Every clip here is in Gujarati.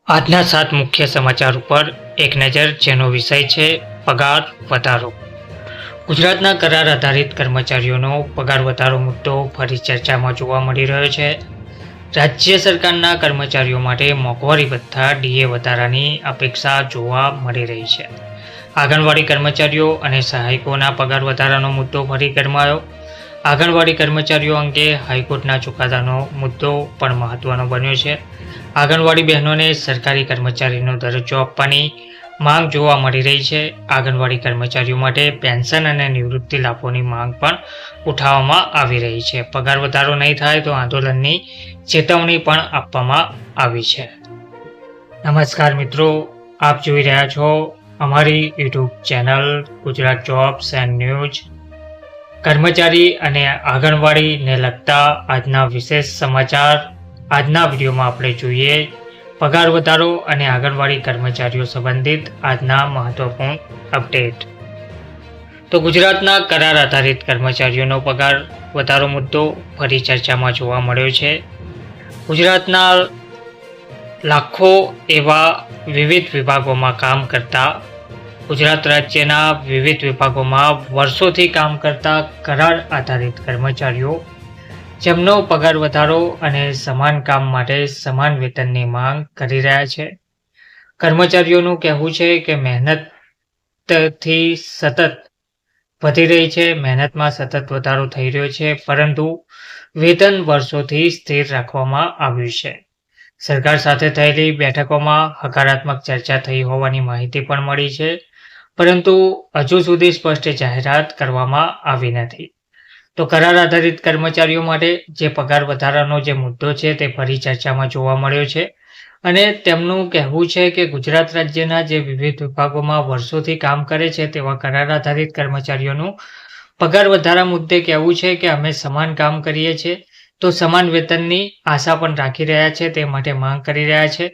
આજના 7 મુખ્ય સમાચાર ઉપર એક નજર, જેનો વિષય છે પગાર વધારો. ગુજરાતના કરાર આધારિત કર્મચારીઓનો પગાર વધારો મુદ્દો ફરી ચર્ચામાં જોવા મળી રહ્યો છે. રાજ્ય સરકારના કર્મચારીઓ માટે મોંઘવારી ભથ્થા ડીએ વધારાની અપેક્ષા જોવા મળી રહી છે. આંગણવાડી કર્મચારીઓ અને સહાયકોના પગાર વધારાનો મુદ્દો ફરી ગરમાયો. આંગણવાડી કર્મચારીઓ અંગે હાઈકોર્ટના ચુકાદાનો મુદ્દો પણ મહત્વનો બન્યો છે. આંગણવાડી બહેનોને સરકારી કર્મચારીનો દરજ્જો આપવાની માંગ જોવા મળી રહી છે. આંગણવાડી કર્મચારીઓ માટે પેન્શન અને નિવૃત્તિ લાભોની માંગ પણ ઉઠાવવામાં આવી રહી છે. પગાર વધારો નહીં થાય તો આંદોલનની ચેતવણી પણ આપવામાં આવી છે. નમસ્કાર મિત્રો, આપ જોઈ રહ્યા છો અમારી YouTube channel Gujarat jobs and news. કર્મચારી અને આંગણવાડીને લગતા આજના વિશેષ સમાચાર. આજના વિડીયોમાં આપણે જોઈએ પગાર વધારો અને આંગણવાડી કર્મચારીઓ સંબંધિત આજના મહત્વપૂર્ણ અપડેટ. તો ગુજરાતના કરાર આધારિત કર્મચારીઓનો પગાર વધારો મુદ્દો ફરી ચર્ચામાં જોવા મળ્યો છે. ગુજરાતના લાખો એવા વિવિધ વિભાગોમાં કામ કરતા, ગુજરાત રાજ્યના વિવિધ વિભાગોમાં વર્ષોથી કામ કરતા કરાર આધારિત કર્મચારીઓ જેમનો પગાર વધારો અને સમાન કામ માટે સમાન વેતનની માંગ કરી રહ્યા છે. કર્મચારીઓનું કહેવું છે કે મહેનતથી સતત વધી રહી છે, મહેનતમાં સતત વધારો થઈ રહ્યો છે, પરંતુ વેતન વર્ષોથી સ્થિર રાખવામાં આવ્યું છે. સરકાર સાથે થયેલી બેઠકોમાં હકારાત્મક ચર્ચા થઈ હોવાની માહિતી પણ મળી છે, પરંતુ હજુ સુધી સ્પષ્ટ જાહેરાત કરવામાં આવી નથી. તો કરાર આધારિત કર્મચારીઓ માટે જે પગાર વધારાનો જે મુદ્દો છે તે ફરી ચર્ચામાં જોવા મળ્યો છે અને તેમનું કહેવું છે કે ગુજરાત રાજ્યના જે વિવિધ વિભાગોમાં વર્ષોથી કામ કરે છે તેવા કરાર આધારિત કર્મચારીઓનું પગાર વધારા મુદ્દે કહેવું છે કે અમે સમાન કામ કરીએ છીએ તો સમાન વેતનની આશા પણ રાખી રહ્યા છે, તે માટે માંગ કરી રહ્યા છે.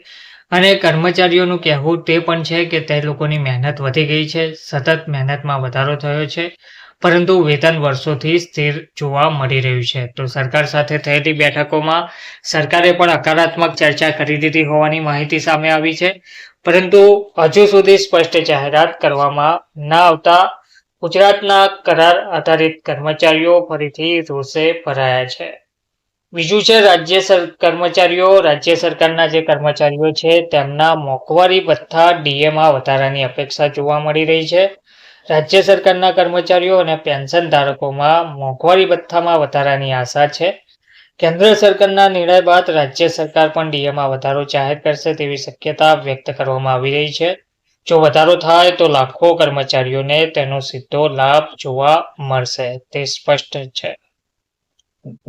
અને કર્મચારીઓનું કહેવું તે પણ છે કે તે લોકોની મહેનત વધી ગઈ છે, સતત મહેનતમાં વધારો થયો છે, પરંતુ વેતન વર્ષોથી સ્થિર જોવા મળી રહ્યું છે. તો સરકાર સાથે થયેલી બેઠકોમાં સરકારે પણ હકારાત્મક ચર્ચા કરી દીધી હોવાની માહિતી સામે આવી છે, પરંતુ હજુ સુધી સ્પષ્ટ જાહેરાત કરવામાં ન આવતા ગુજરાતના કરાર આધારિત કર્મચારીઓ ફરીથી રોષે ભરાયા છે. બીજું છે રાજ્ય સરકારના જે કર્મચારીઓ છે તેમના મોંઘવારી ભથ્થા ડીએમાં વધારાની અપેક્ષા જોવા મળી રહી છે. રાજ્ય સરકારના કર્મચારીઓ અને પેન્શન ધારકોમાં મોંઘવારી ભથ્થામાં વધારાની આશા છે. કેન્દ્ર સરકારના નિર્ણય બાદ રાજ્ય સરકાર પણ ડીએમાં વધારો જાહેર કરશે તેવી શક્યતા વ્યક્ત કરવામાં આવી રહી છે. જો વધારો થાય તો લાખો કર્મચારીઓને તેનો સીધો લાભ જોવા મળશે, તે સ્પષ્ટ છે.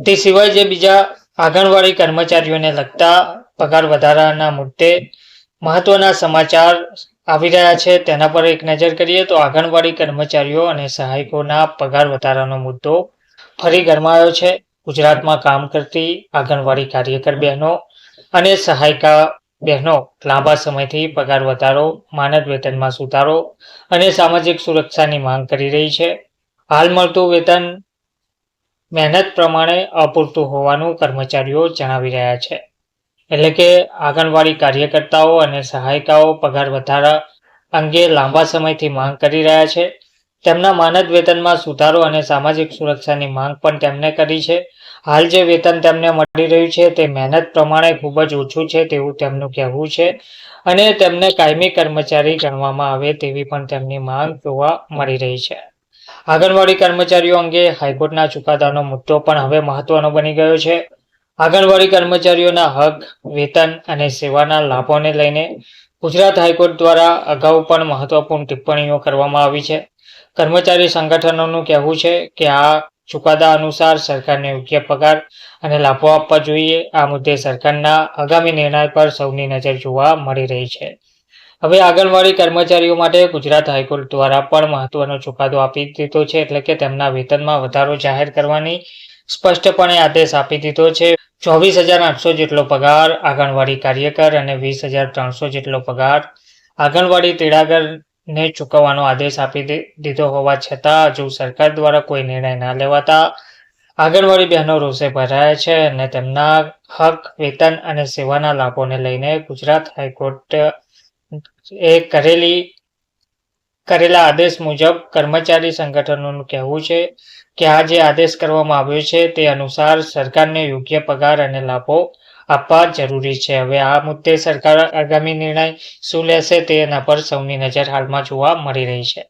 તે સિવાય જે બીજા આંગણવાડી કર્મચારીઓને લગતા પગાર વધારાના મુદ્દે મહત્વના સમાચાર આવી રહ્યા છે તેના પર એક નજર કરીએ તો આંગણવાડી કર્મચારીઓ અને સહાયકોના પગાર વધારાનો મુદ્દો ફરી ગરમાયો છે. ગુજરાતમાં કામ કરતી આંગણવાડી કાર્યકર બહેનો અને સહાયિકા બહેનો લાંબા સમયથી પગાર વધારો, માનદ વેતનમાં સુધારો અને સામાજિક સુરક્ષાની માંગ કરી રહી છે. હાલ મળતું વેતન મહેનત પ્રમાણે અપૂરતું હોવાનું કર્મચારીઓ જણાવી રહ્યા છે. એટલે કે આંગણવાડી કાર્યકર્તાઓ અને સહાયિકાઓ પગાર વધારા અંગે લાંબા સમયથી માંગ કરી રહ્યા છે. તેમના માનદ વેતનમાં સુધારો અને સામાજિક સુરક્ષાની માંગ પણ તેમને કરી છે. હાલ જે વેતન તેમને મળી રહ્યું છે તે મહેનત પ્રમાણે ખૂબ જ ઓછું છે તેવું તેમનું કહેવું છે અને તેમને કાયમી કર્મચારી ગણવામાં આવે તેવી પણ તેમની માંગ જોવા મળી રહી છે. આંગણવાડી કર્મચારીઓ અંગે હાઈકોર્ટના ચુકાદાનો મુદ્દો પણ હવે મહત્વનો બની ગયો છે. આંગણવાડી કર્મચારીઓના હક, વેતન અને સેવાના લાભોને લઈને ગુજરાત હાઈકોર્ટ દ્વારા અગાઉ પણ મહત્વપૂર્ણ ટિપ્પણીઓ કરવામાં આવી છે. કર્મચારી સંગઠનોનું કહેવું છે કે આ ચુકાદા અનુસાર સરકારને યોગ્ય પગાર અને લાભો આપવા જોઈએ. આ મુદ્દે સરકારના આગામી નિર્ણય પર સૌની નજર જોવા મળી રહી છે. હવે આંગણવાડી કર્મચારીઓ માટે ગુજરાત હાઈકોર્ટ દ્વારા પણ મહત્વનો ચુકાદો આપી દીધો છે, એટલે કે તેમના વેતનમાં વધારો જાહેર કરવાની સ્પષ્ટપણે આદેશ આપી દીધો છે. 24,800 જેટલો પગાર આંગણવાડી કાર્યકર અને 20,300 જેટલો પગાર આંગણવાડી તેડાગરને ચૂકવવાનો આદેશ આપી દીધો હોવા છતાં હજુ સરકાર દ્વારા કોઈ નિર્ણય ના લેવાતા આંગણવાડી બહેનો રોષે ભરાયા છે અને તેમના હક, વેતન અને સેવાના લાભોને લઈને ગુજરાત હાઈકોર્ટે કરેલા આદેશ મુજબ કર્મચારી સંગઠનોનું કહેવું છે કે આ જે આદેશ કરવામાં આવ્યો છે તે અનુસાર સરકારને યોગ્ય પગાર અને લાભો આપવા જરૂરી છે. હવે આ મુદ્દે સરકાર આગામી નિર્ણય શું લેશે તેના પર સૌની નજર હાલમાં જોવા મળી રહી છે.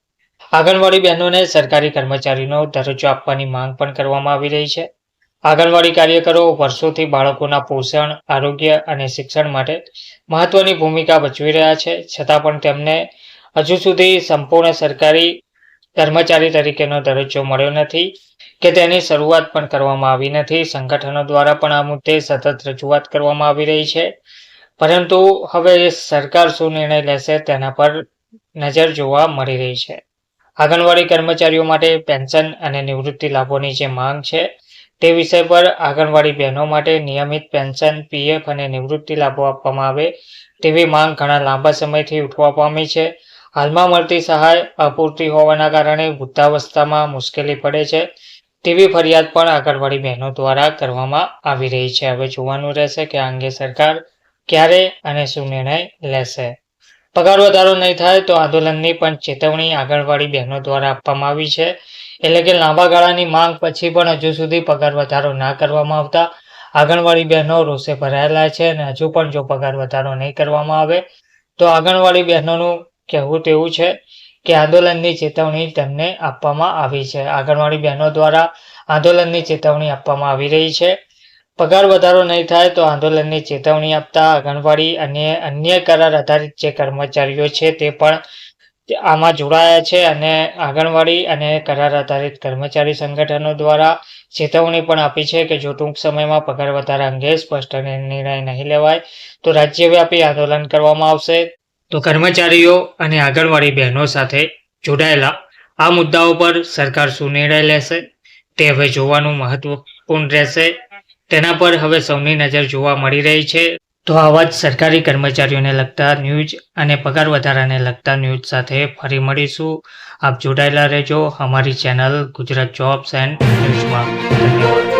આંગણવાડી બહેનોને સરકારી કર્મચારીનો દરજ્જો આપવાની માંગ પણ કરવામાં આવી રહી છે. આંગણવાડી કાર્યકરો વર્ષોથી બાળકોના પોષણ, આરોગ્ય અને શિક્ષણ માટે મહત્વની ભૂમિકા ભજવી રહ્યા છે, છતાં પણ તેમને હજુ સુધી સંપૂર્ણ સરકારી કર્મચારી તરીકેનો દરજ્જો મળ્યો નથી કે તેની શરૂઆત પણ કરવામાં આવી નથી. સંગઠનો દ્વારા પણ આ મુદ્દે સતત રજૂઆત કરવામાં આવી રહી છે, પરંતુ હવે સરકાર શું નિર્ણય લેશે તેના પર નજર જોવા મળી રહી છે. આંગણવાડી કર્મચારીઓ માટે પેન્શન અને નિવૃત્તિ લાભોની જે માંગ છે તે વિષય પર આંગણવાડી બહેનો માટે નિયમિત પેન્શન, પીએફ અને નિવૃત્તિ લાભો આપવામાં આવે તેવી માંગ ઘણા લાંબા સમયથી ઉઠવા પામી છે. હાલમાં મળતી સહાય અપૂરતી હોવાના કારણે વૃદ્ધાવસ્થામાં મુશ્કેલી પડે છે તેવી ફરિયાદ પણ આંગણવાડી બહેનો દ્વારા કરવામાં આવી રહી છે. હવે જોવાનું રહેશે કે આ અંગે સરકાર ક્યારે અને શું નિર્ણય લેશે. પગાર વધારો નહીં થાય તો આંદોલનની પણ ચેતવણી આંગણવાડી બહેનો દ્વારા આપવામાં આવી છે. એટલે કે લાંબા ગાળાની માંગ પછી પણ હજુ સુધી પગાર વધારો ના કરવામાં આવતા આંગણવાડી બહેનો રોષે ભરાયેલા છે અને હજુ પણ જો પગાર વધારો નહીં કરવામાં આવે તો આંગણવાડી બહેનોનું કહેવું તેવું છે કે આંદોલનની ચેતવણી તેમને આપવામાં આવી છે. આંગણવાડી બહેનો દ્વારા આંદોલનની ચેતવણી આપવામાં આવી રહી છે. પગાર વધારો નહીં થાય તો આંદોલનની ચેતવણી આપતા આંગણવાડી અને અન્ય કરાર આધારિત જે કર્મચારીઓ છે તે પણ આમાં જોડાયા છે અને આંગણવાડી અને કરાર આધારિત કર્મચારી સંગઠનો દ્વારા ચેતવણી પણ આપી છે કે જો ટૂંક સમયમાં પગાર વધારા અંગે સ્પષ્ટ નિર્ણય નહીં લેવાય તો રાજ્યવ્યાપી આંદોલન કરવામાં આવશે. તો કર્મચારીઓ અને આંગણવાડી બહેનો સાથે જોડાયેલા આ મુદ્દાઓ પર સરકાર શું નિર્ણય લેશે તે હવે જોવાનું મહત્વપૂર્ણ રહેશે. તેના પર હવે સૌની નજર જોવા મળી રહી છે. તો આવા જ સરકારી કર્મચારીઓને લગતા ન્યૂઝ અને પગાર વધારાને લગતા ન્યૂઝ સાથે ફરી મળીશું. આપ જોડાયેલા રહેજો અમારી ચેનલ ગુજરાત જોબ્સ એન્ડ ન્યૂઝમાં. ધન્યવાદ.